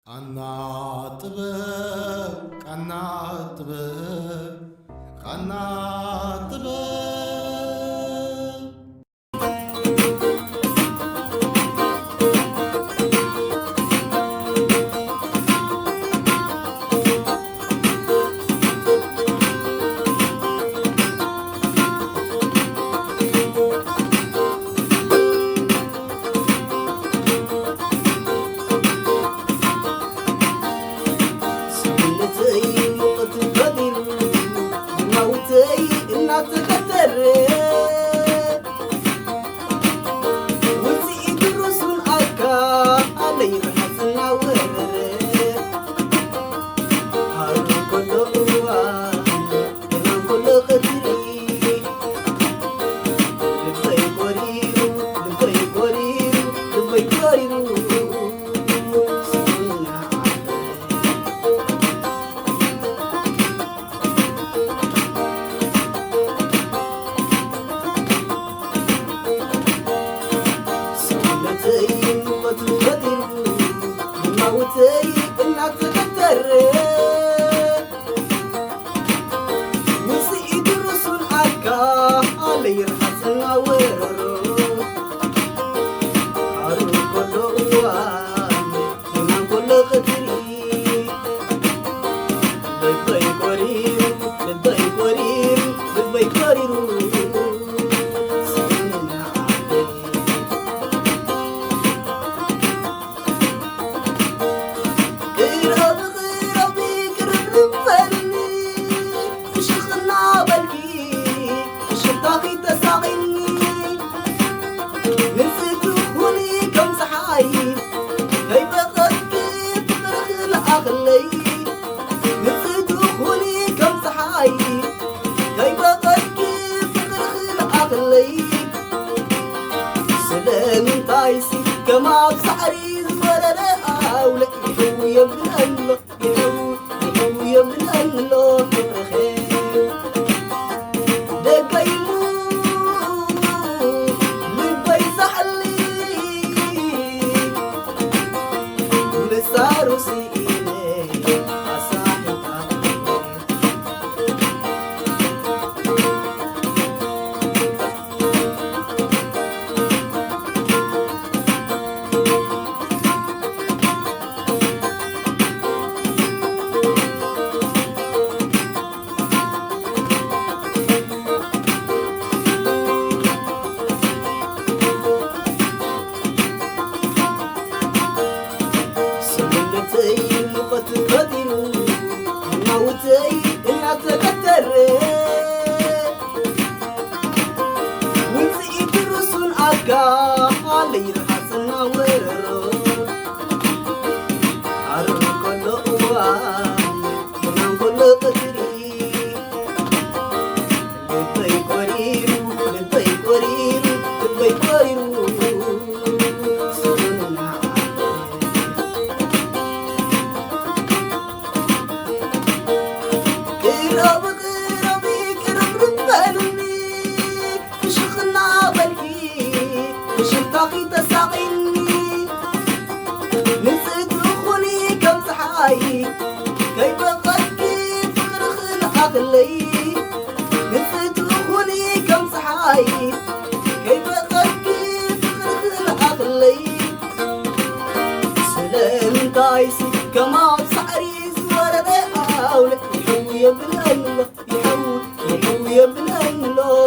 قنا طبق قنا طبق قنا طبق كما بصحري زمرنا أولك يحو يا ابن الله يحو يا ابن الله خير دقيمو لبي زحلي مسارو سيني أصاحب كيف أغكي فخر خلق لي نسيت أخوني كم صحاي كيف أغكي فخر خلق لي سلام دايسي كما بصحري زورنا أولك يحو يا ابن الله يحو يا ابن الله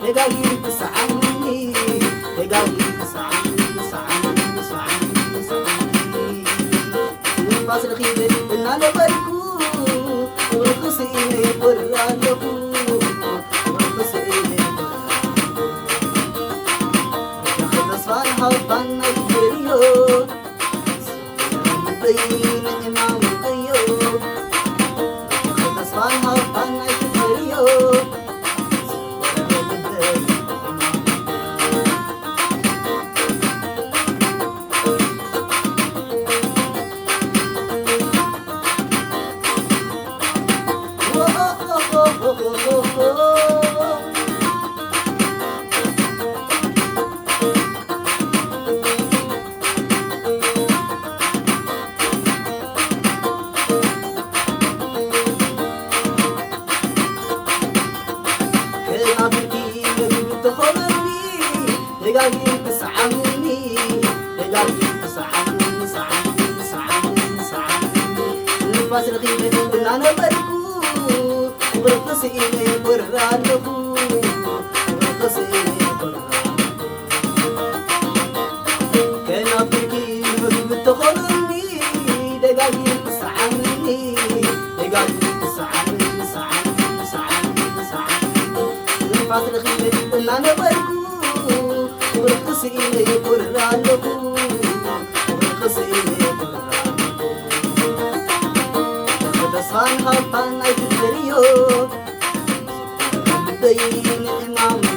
دقايق بساعة ንፋስ ረኺበ እናነበርኩ ርክስ ኢለ ይበር ኣለኹ ርክስ ኢለ ተስፋን ሃባን ኣይትርዮ በይነ እማም ቀዮ ተስፋን ሃባን ኣይትርዮ دقاقين تسعمني دقاقين تسعمني نفاس رغيبة أنا بركو ورقص إلي برالكو ورقص إلي كان أفريقي مجيب تخلني دقاقين تسعمني دقاقين تسعمني نفاس رغيبة أنا بركو ورقص إلي برالكو ورقص إلي تسفان حبان أي تدريو بين إمام